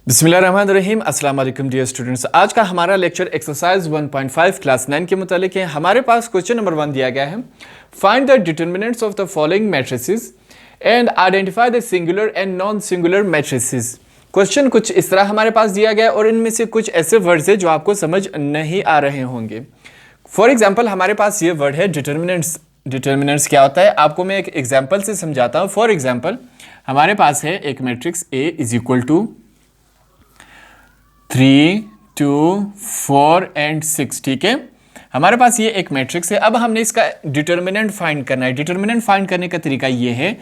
बिस्मिल्लाहिर्रहमानिर्रहीम। अस्सलाम वालेकुम डियर स्टूडेंट्स। आज का हमारा लेक्चर एक्सरसाइज 1.5 क्लास 9 के मुतालिक है। हमारे पास क्वेश्चन नंबर 1 दिया गया है, find the determinants of the following matrices and identify the singular and non singular matrices. Question कुछ इस तरह हमारे पास दिया गया है और इनमें से कुछ ऐसे वर्ड्स है जो आपको समझ नहीं आ रहे होंगे। फॉर एग्जाम्पल हमारे पास ये वर्ड है डिटर्मिनेंट्स। डिटर्मिनेंट्स क्या होता है आपको मैं एक एग्जाम्पल से समझाता हूँ। फॉर एग्जाम्पल हमारे पास है एक matrix A is equal to 3, 2, 4 and 6। ठीक है, हमारे पास ये एक मैट्रिक्स है। अब हमने इसका डिटर्मिनेंट फाइंड करना है। डिटर्मिनेंट फाइंड करने का तरीका ये है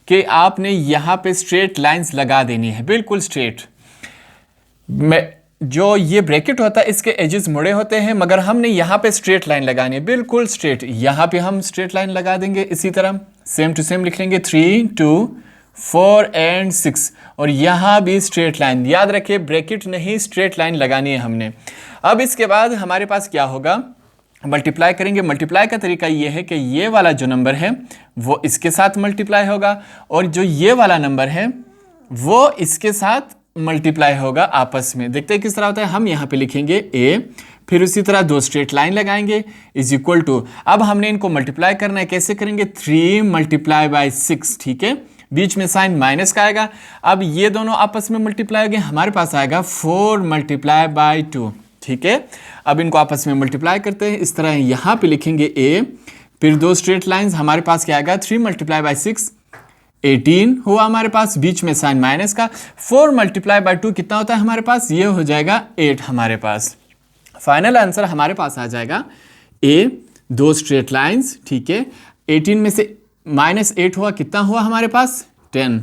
कि आपने यहाँ पे स्ट्रेट लाइंस लगा देनी है, बिल्कुल स्ट्रेट। जो ये ब्रैकेट होता है इसके एजेस मुड़े होते हैं, मगर हमने यहाँ पे स्ट्रेट लाइन लगानी है, बिल्कुल स्ट्रेट। यहाँ पे हम स्ट्रेट लाइन लगा देंगे, इसी तरह सेम टू सेम लिख लेंगे 3, 2, 4 एंड 6 और यहाँ भी स्ट्रेट लाइन। याद रखिए ब्रैकेट नहीं, स्ट्रेट लाइन लगानी है हमने। अब इसके बाद हमारे पास क्या होगा, मल्टीप्लाई करेंगे। मल्टीप्लाई का तरीका ये है कि ये वाला जो नंबर है वो इसके साथ मल्टीप्लाई होगा और जो ये वाला नंबर है वो इसके साथ मल्टीप्लाई होगा आपस में। देखते हैं किस तरह होता है। हम यहाँ पे लिखेंगे A, फिर उसी तरह दो स्ट्रेट लाइन लगाएंगे इज इक्वल टू। अब हमने इनको मल्टीप्लाई करना है, कैसे करेंगे 3 मल्टीप्लाई बाई 6। ठीक है, बीच में साइन माइनस का आएगा। अब ये दोनों आपस में मल्टीप्लाई हो गए, हमारे पास आएगा 4 मल्टीप्लाई बाई 2। ठीक है, अब इनको आपस में मल्टीप्लाई करते हैं। इस तरह यहाँ पे लिखेंगे A, फिर दो स्ट्रेट लाइंस, हमारे पास क्या आएगा 3 मल्टीप्लाई बाई 6 18 हुआ हमारे पास, बीच में साइन माइनस का। 4 मल्टीप्लाई बाई 2 कितना होता है हमारे पास, ये हो जाएगा 8 हमारे पास। फाइनल आंसर हमारे पास आ जाएगा A, दो स्ट्रेट लाइंस। ठीक है, 18 में से -8 हुआ, कितना हुआ हमारे पास 10।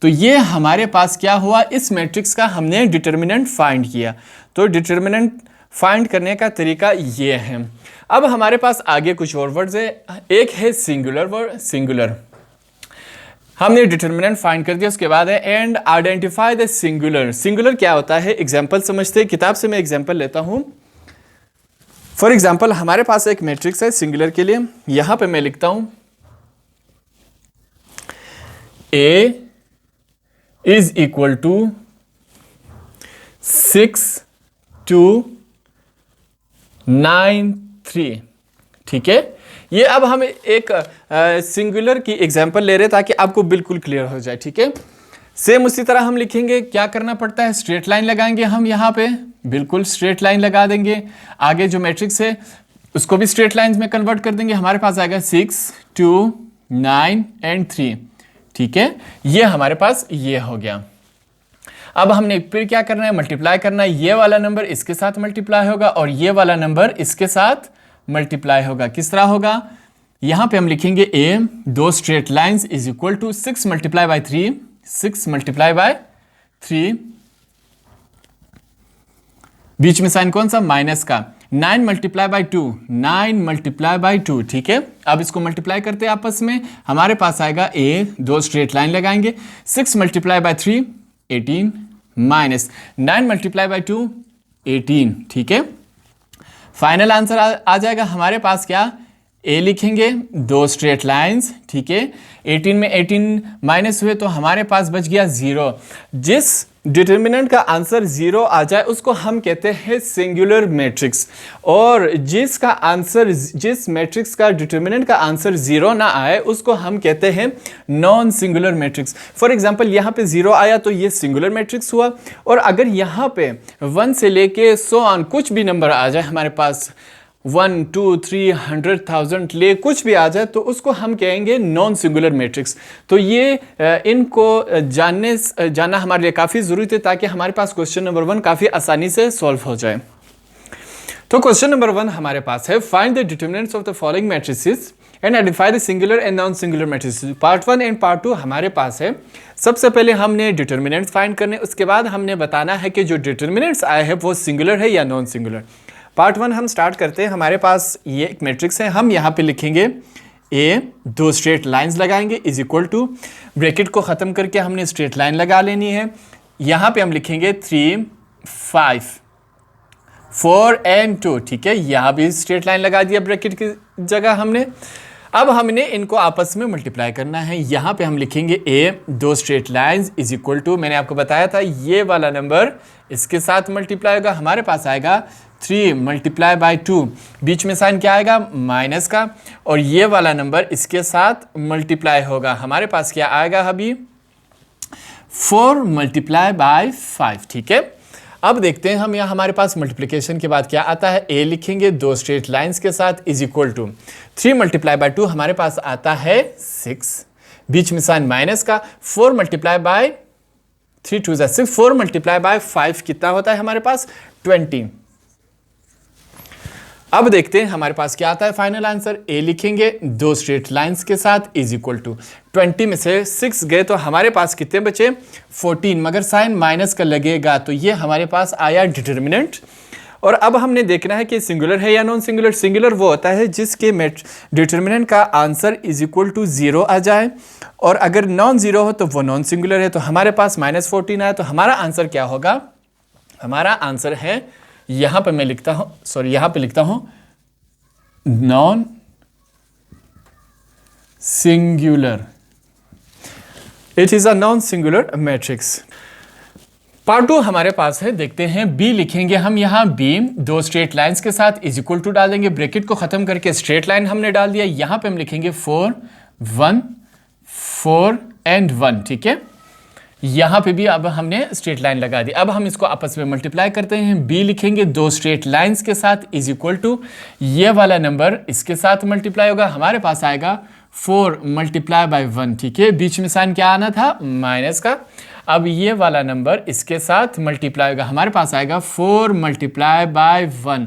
तो ये हमारे पास क्या हुआ, इस मैट्रिक्स का हमने डिटर्मिनेंट फाइंड किया। तो डिटर्मिनेंट फाइंड करने का तरीका ये है। अब हमारे पास आगे कुछ और वर्ड्स है। एक है सिंगुलर वर्ड, सिंगुलर। हमने डिटर्मिनेंट फाइंड कर दिया। उसके बाद है and identify the singular. Singular क्या होता है, एग्जाम्पल समझते हैं। किताब से मैं एग्जाम्पल लेता हूं। फॉर एग्जाम्पल हमारे पास एक मैट्रिक्स है सिंगुलर के लिए। यहां पे मैं लिखता हूं A इज इक्वल टू 6, 2, 9, 3। ठीक है, ये अब हम एक सिंगुलर की एग्जांपल ले रहे हैं ताकि आपको बिल्कुल क्लियर हो जाए। ठीक है, सेम उसी तरह हम लिखेंगे। क्या करना पड़ता है, स्ट्रेट लाइन लगाएंगे हम यहाँ पे, बिल्कुल स्ट्रेट लाइन लगा देंगे। आगे जो मैट्रिक्स है उसको भी स्ट्रेट लाइंस में कन्वर्ट कर देंगे। हमारे पास आएगा 6, 2, 9 एंड 3। ठीक है, ये हमारे पास ये हो गया। अब हमने फिर क्या करना है, मल्टीप्लाई करना है। ये वाला नंबर इसके साथ मल्टीप्लाई होगा और ये वाला नंबर इसके साथ मल्टीप्लाई होगा। किस तरह होगा, यहां पे हम लिखेंगे A, दो straight lines is equal to 6 multiply by 3, 6 multiply by 3, बीच में साइन कौन सा, माइनस का। 9 मल्टीप्लाई बाई 2, 9 मल्टीप्लाई बाई 2। ठीक है, अब इसको मल्टीप्लाई करते हैं आपस में। हमारे पास आएगा A, दो स्ट्रेट लाइन लगाएंगे, 6 multiply by 3 18 minus 9 multiply by 2 18। ठीक है, फाइनल आंसर आ जाएगा हमारे पास क्या, A लिखेंगे, दो स्ट्रेट लाइंस। ठीक है, 18 में 18 माइनस हुए तो हमारे पास बच गया 0। जिस डिटर्मिनेंट का आंसर 0 आ जाए उसको हम कहते हैं सिंगुलर मैट्रिक्स, और जिस मैट्रिक्स का डिटर्मिनेंट का आंसर 0 ना आए उसको हम कहते हैं non singular matrix. For example यहाँ पे 0 आया तो ये सिंगुलर मैट्रिक्स हुआ, और अगर यहाँ पे 1 से लेके सो ऑन कुछ भी नंबर आ जाए हमारे पास, 1, 2, 3, 100,000 ले कुछ भी आ जाए तो उसको हम कहेंगे नॉन सिंगुलर मैट्रिक्स। तो ये इनको जानना हमारे लिए काफ़ी ज़रूरी है ताकि हमारे पास क्वेश्चन नंबर 1 काफ़ी आसानी से सॉल्व हो जाए। तो क्वेश्चन नंबर 1 हमारे पास है, find the determinants of the following matrices and identify the singular and non singular matrices. Part 1 and part 2 हमारे पास है। सबसे पहले हमने डिटर्मिनेंट्स फाइंड करने, उसके बाद हमने बताना है कि जो डिटर्मिनेंट्स आए हैं वो सिंगुलर है या नॉन सिंगुलर। पार्ट 1 हम स्टार्ट करते हैं। हमारे पास ये एक मैट्रिक्स है, हम यहाँ पे लिखेंगे A, दो स्ट्रेट लाइंस लगाएंगे इज इक्वल टू, ब्रैकेट को ख़त्म करके हमने स्ट्रेट लाइन लगा लेनी है। यहाँ पे हम लिखेंगे 3, 5, 4 एंड 2। ठीक है, यहाँ भी स्ट्रेट लाइन लगा दिया ब्रैकेट की जगह हमने। अब हमने इनको आपस में मल्टीप्लाई करना है। यहाँ पे हम लिखेंगे ए, दो straight lines is equal to, मैंने आपको बताया था ये वाला नंबर इसके साथ मल्टीप्लाई होगा, हमारे पास आएगा 3 मल्टीप्लाई बाई 2, बीच में साइन क्या आएगा माइनस का, और ये वाला नंबर इसके साथ मल्टीप्लाई होगा, हमारे पास क्या आएगा अभी 4 मल्टीप्लाई बाई 5। ठीक है, अब देखते हैं हम यहाँ हमारे पास मल्टीप्लिकेशन के बाद क्या आता है, ए लिखेंगे दो स्ट्रेट लाइंस के साथ is equal to 3 multiply by 2, हमारे पास आता है 6, बीच में साइन माइनस का, 4 मल्टीप्लाई बाई 3 2 6, 4 मल्टीप्लाई बाई 5 कितना होता है हमारे पास 20। अब देखते हैं हमारे पास क्या आता है फाइनल आंसर, ए लिखेंगे दो स्ट्रेट लाइंस के साथ इज इक्वल टू 20 में से 6 गए तो हमारे पास कितने बचे 14, मगर साइन माइनस का लगेगा तो ये हमारे पास आया डिटर्मिनेंट। और अब हमने देखना है कि सिंगुलर है या नॉन सिंगुलर। सिंगुलर वो होता है जिसके डिटर्मिनेंट का आंसर इज इक्वल टू 0 आ जाए, और अगर नॉन जीरो हो तो वो नॉन सिंगुलर है। तो हमारे पास -14 आया, तो हमारा आंसर क्या होगा, हमारा आंसर है यहां पर मैं लिखता हूं, सॉरी यहां पे लिखता हूं non singular, it is a non singular matrix. Part 2 हमारे पास है, देखते हैं बी लिखेंगे हम यहाँ बी दो स्ट्रेट लाइंस के साथ इज इक्वल टू डाल देंगे, ब्रैकेट को खत्म करके स्ट्रेट लाइन हमने डाल दिया, यहां पे हम लिखेंगे 4 1 4 एंड 1। ठीक है, यहां पे भी अब हमने स्ट्रेट लाइन लगा दी। अब हम इसको आपस में मल्टीप्लाई करते हैं, बी लिखेंगे दो स्ट्रेट लाइंस के साथ इज इक्वल टू ये वाला नंबर इसके साथ मल्टीप्लाई होगा, हमारे पास आएगा 4 मल्टीप्लाई बाई 1। ठीक है, बीच में साइन क्या आना था माइनस का, अब ये वाला नंबर इसके साथ मल्टीप्लाई होगा, हमारे पास आएगा 4 मल्टीप्लाई बाई 1।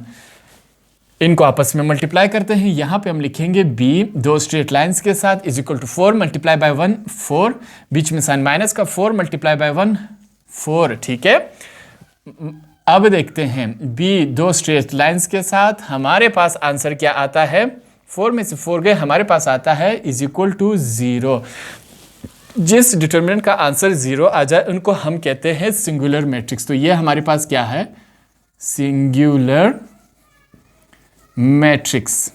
इनको आपस में मल्टीप्लाई करते हैं, यहाँ पे हम लिखेंगे b दो स्ट्रेट लाइंस के साथ is equal to 4 multiply by 1 4, बीच में साइन माइनस का, 4 मल्टीप्लाई बाई 1 4। ठीक है, अब देखते हैं b दो स्ट्रेट लाइंस के साथ, हमारे पास आंसर क्या आता है, 4 में से 4 गए, हमारे पास आता है इज इक्वल टू 0। जिस डिटर्मिनेंट का आंसर 0 आ जाए उनको हम कहते हैं सिंगुलर मैट्रिक्स। तो ये हमारे पास क्या है, सिंगुलर मैट्रिक्स।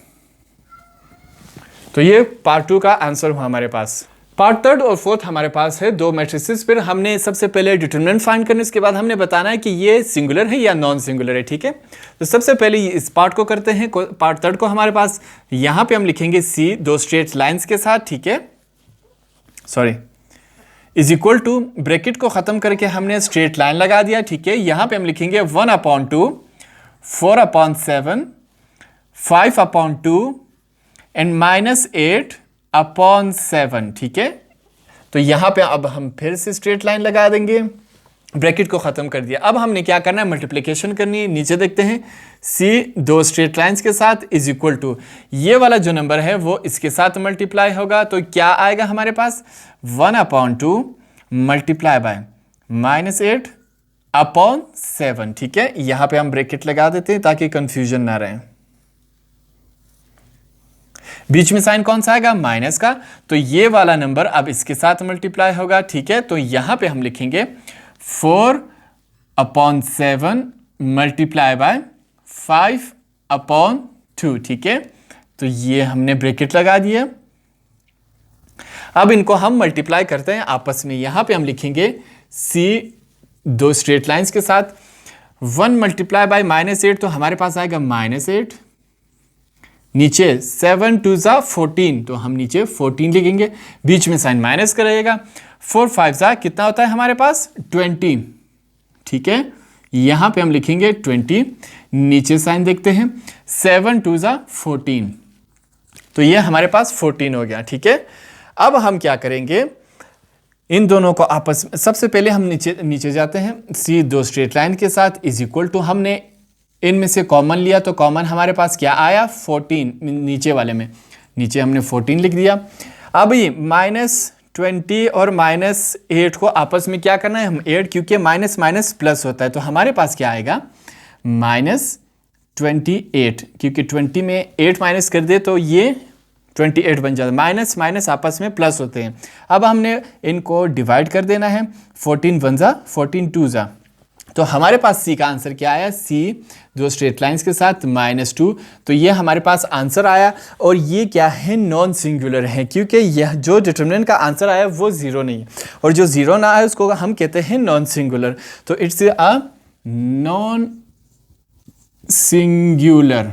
तो ये पार्ट 2 का आंसर हुआ हमारे पास। पार्ट 3 और 4 हमारे पास है दो मैट्रिसेस, फिर हमने सबसे पहले डिटरमिनेंट फाइंड करने, इसके बाद हमने बताना है कि ये सिंगुलर है या नॉन सिंगुलर है। ठीक है, तो सबसे पहले इस पार्ट को करते हैं। पार्ट 3 को हमारे पास यहां पे हम लिखेंगे सी दो स्ट्रेट लाइंस के साथ, ठीक है, sorry is equal to, bracket को खत्म करके हमने स्ट्रेट लाइन लगा दिया। ठीक है, यहां पे हम लिखेंगे 1/2 4/7 5/2 एंड -8/7। ठीक है, तो यहां पे अब हम फिर से स्ट्रेट लाइन लगा देंगे, ब्रैकेट को खत्म कर दिया। अब हमने क्या करना है, मल्टीप्लिकेशन करनी है। नीचे देखते हैं सी दो स्ट्रेट लाइंस के साथ इज इक्वल टू ये वाला जो नंबर है वो इसके साथ मल्टीप्लाई होगा, तो क्या आएगा हमारे पास 1/2 मल्टीप्लाई बाय -8/7। ठीक है, यहां पे हम ब्रैकेट लगा देते हैं ताकि कंफ्यूजन ना रहे। बीच में साइन कौन सा आएगा माइनस का, तो ये वाला नंबर अब इसके साथ मल्टीप्लाई होगा। ठीक है, तो यहां पे हम लिखेंगे 4/7 मल्टीप्लाई बाय 5/2। ठीक है, तो ये हमने ब्रैकेट लगा दिया। अब इनको हम मल्टीप्लाई करते हैं आपस में। यहां पे हम लिखेंगे सी दो स्ट्रेट लाइंस के साथ 1 मल्टीप्लाई बाय -8, तो हमारे पास आएगा -8, नीचे 7 2 ज़ा 14, तो हम नीचे 14 लिखेंगे, बीच में साइन माइनस का रहेगा, 4 5 ज़ा कितना होता है हमारे पास 20। ठीक है, यहां पे हम लिखेंगे 20, नीचे साइन देखते हैं 7 2 ज़ा 14, तो ये हमारे पास 14 हो गया। ठीक है, अब हम क्या करेंगे, इन दोनों को आपस में, सबसे पहले हम नीचे जाते हैं, सी दो स्ट्रेट लाइन के साथ इज इक्वल टू, हमने इनमें से कॉमन लिया तो कॉमन हमारे पास क्या आया 14, नीचे वाले में नीचे हमने 14 लिख दिया। अब ये -20 और -8 को आपस में क्या करना है, हम ऐड, क्योंकि माइनस माइनस प्लस होता है, तो हमारे पास क्या आएगा -28, क्योंकि 20 में 8 माइनस कर दे तो ये 28 बन जाता है, माइनस माइनस आपस में प्लस होते हैं। अब हमने इनको डिवाइड कर देना है, 14 1 ज़ा 14 2 ज़ा तो हमारे पास सी का आंसर क्या आया, सी दो स्ट्रेट लाइंस के साथ -2। तो ये हमारे पास आंसर आया। और ये क्या है, नॉन सिंगुलर है, क्योंकि यह जो डिटरमिनेंट का आंसर आया वो ज़ीरो नहीं है, और जो ज़ीरो ना आया उसको हम कहते हैं नॉन सिंगुलर। तो इट्स अ नॉन सिंगुलर।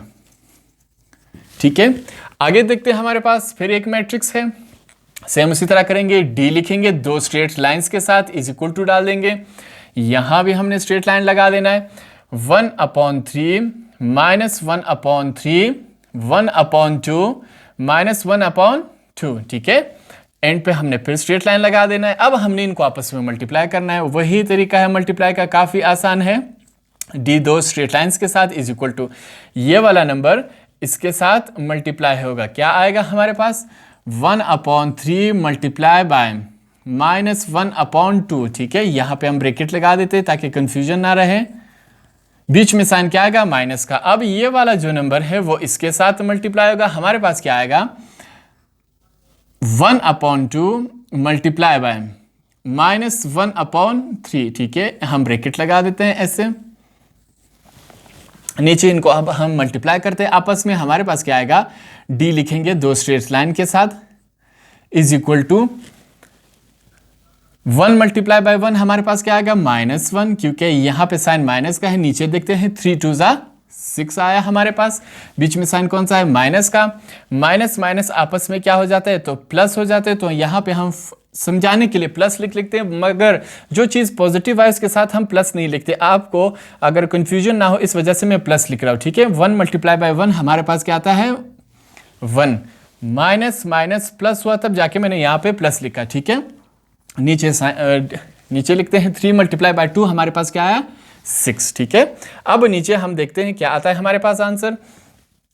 ठीक है, आगे देखते हैं। हमारे पास फिर एक मैट्रिक्स है, सेम उसी तरह करेंगे। डी लिखेंगे दो स्ट्रेट लाइंस के साथ, इज इक्वल टू डाल देंगे। यहां भी हमने स्ट्रेट लाइन लगा देना है। 1/3 -1/3 1/2 -1/2। ठीक है, एंड पे हमने फिर स्ट्रेट लाइन लगा देना है। अब हमने इनको आपस में मल्टीप्लाई करना है। वही तरीका है मल्टीप्लाई का, काफ़ी आसान है। डी दो स्ट्रेट लाइंस के साथ इज इक्वल टू ये वाला नंबर इसके साथ मल्टीप्लाई होगा। क्या आएगा हमारे पास, 1/3 मल्टीप्लाई बाय -1/2। ठीक है, यहाँ पे हम ब्रैकेट लगा देते हैं ताकि कंफ्यूजन ना रहे। बीच में साइन क्या आएगा, माइनस का। अब ये वाला जो नंबर है वो इसके साथ मल्टीप्लाई होगा। हमारे पास क्या आएगा, 1/2 मल्टीप्लाई बाय -1/3। ठीक है, हम ब्रैकेट लगा देते हैं ऐसे। नीचे इनको अब हम मल्टीप्लाई करते हैं आपस में। हमारे पास क्या आएगा, डी लिखेंगे दो स्ट्रेट लाइन के साथ is equal to 1 multiply by 1। हमारे पास क्या आएगा, -1, क्योंकि यहाँ पे साइन माइनस का है। नीचे देखते हैं 3 2 6 आया हमारे पास। बीच में साइन कौन सा है, माइनस का। माइनस माइनस आपस में क्या हो जाता है, तो प्लस हो जाते हैं। तो यहाँ पे हम समझाने के लिए प्लस लिखते हैं, मगर जो चीज़ पॉजिटिव है उसके साथ हम प्लस नहीं लिखते। आपको अगर कंफ्यूजन ना हो इस वजह से मैं प्लस लिख रहा हूँ। ठीक है, 1 मल्टीप्लाई बाय 1 हमारे पास क्या आता है, 1। माइनस माइनस प्लस हुआ तब जाके मैंने यहाँ पे प्लस लिखा। ठीक है, नीचे लिखते हैं 3 मल्टीप्लाई बाय 2 हमारे पास क्या आया, 6। ठीक है, अब नीचे हम देखते हैं क्या आता है हमारे पास आंसर।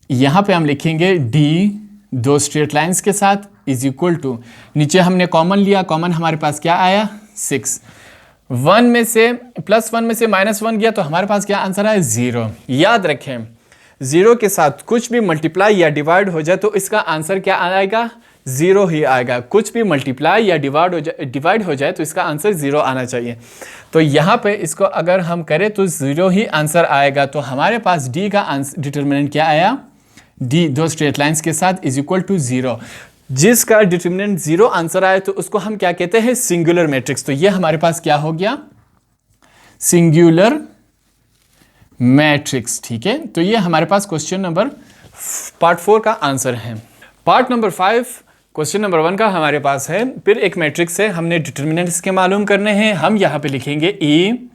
यहाँ पे हम लिखेंगे डी दो स्ट्रेट लाइंस के साथ इज इक्वल टू, नीचे हमने कॉमन लिया, कॉमन हमारे पास क्या आया, 6। 1 में से +1 में से -1 गया तो हमारे पास क्या आंसर आया, 0। याद रखें, 0 के साथ कुछ भी मल्टीप्लाई या डिवाइड हो जाए तो इसका आंसर क्या आएगा, 0 ही आएगा। कुछ भी मल्टीप्लाई या डिवाइड हो जाए तो इसका आंसर 0 आना चाहिए। तो यहाँ पे इसको अगर हम करें तो 0 ही आंसर आएगा। तो हमारे पास डी का आंसर डिटर्मिनेंट क्या आया, डी दो स्ट्रेट लाइंस के साथ इज इक्वल टू 0। जिसका डिटर्मिनेंट 0 आंसर आए तो उसको हम क्या कहते हैं, सिंगुलर मैट्रिक्स। तो ये हमारे पास क्या हो गया, सिंगुलर मैट्रिक्स। ठीक है, तो ये हमारे पास क्वेश्चन नंबर पार्ट 4 का आंसर है। पार्ट नंबर 5 क्वेश्चन नंबर 1 का हमारे पास है। फिर एक मैट्रिक्स है, हमने डिटर्मिनेंट इसके मालूम करने हैं। हम यहाँ पे लिखेंगे ई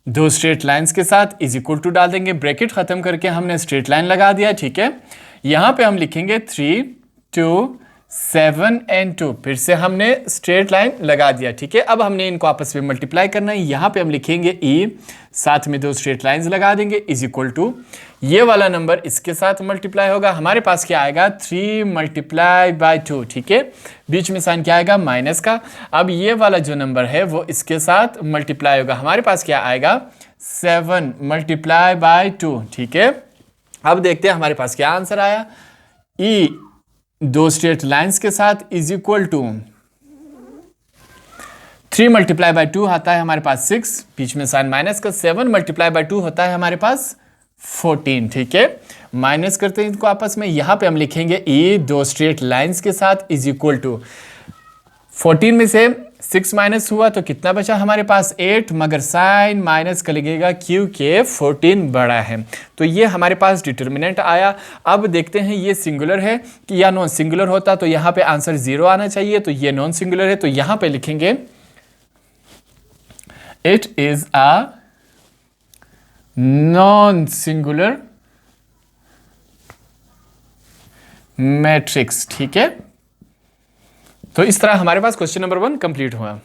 दो स्ट्रेट लाइंस के साथ इज इक्वल टू डाल देंगे, ब्रैकेट खत्म करके हमने स्ट्रेट लाइन लगा दिया। ठीक है, यहाँ पे हम लिखेंगे 3 2 7 and 2, फिर से हमने स्ट्रेट लाइन लगा दिया। ठीक है, अब हमने इनको आपस में मल्टीप्लाई करना है। यहाँ पे हम लिखेंगे ई, साथ में दो स्ट्रेट लाइंस लगा देंगे इज इक्वल टू ये वाला नंबर इसके साथ मल्टीप्लाई होगा। हमारे पास क्या आएगा, 3 मल्टीप्लाई बाय 2। ठीक है, बीच में साइन क्या आएगा, माइनस का। अब ये वाला जो नंबर है वो इसके साथ मल्टीप्लाई होगा। हमारे पास क्या आएगा, 7 मल्टीप्लाई बाय 2। ठीक है, अब देखते हैं हमारे पास क्या आंसर आया। ई दो स्ट्रेट लाइंस के साथ is equal to 3 multiply by 2 आता है हमारे पास 6, बीच में साइन माइनस का। 7 मल्टीप्लाई बाय 2 होता है हमारे पास 14। ठीक है, माइनस करते हैं इनको आपस में। यहाँ पे हम लिखेंगे ई दो स्ट्रेट लाइंस के साथ इज इक्वल टू 14 में से 6 माइनस हुआ तो कितना बचा हमारे पास, 8, मगर साइन माइनस का लगेगा क्योंकि 14 बड़ा है। तो ये हमारे पास डिटर्मिनेंट आया। अब देखते हैं ये सिंगुलर है कि या नॉन सिंगुलर होता, तो यहाँ पे आंसर 0 आना चाहिए। तो ये नॉन सिंगुलर है, तो यहाँ पे लिखेंगे it is a non singular matrix. ठीक है, तो इस तरह हमारे पास क्वेश्चन नंबर 1 कंप्लीट हुआ।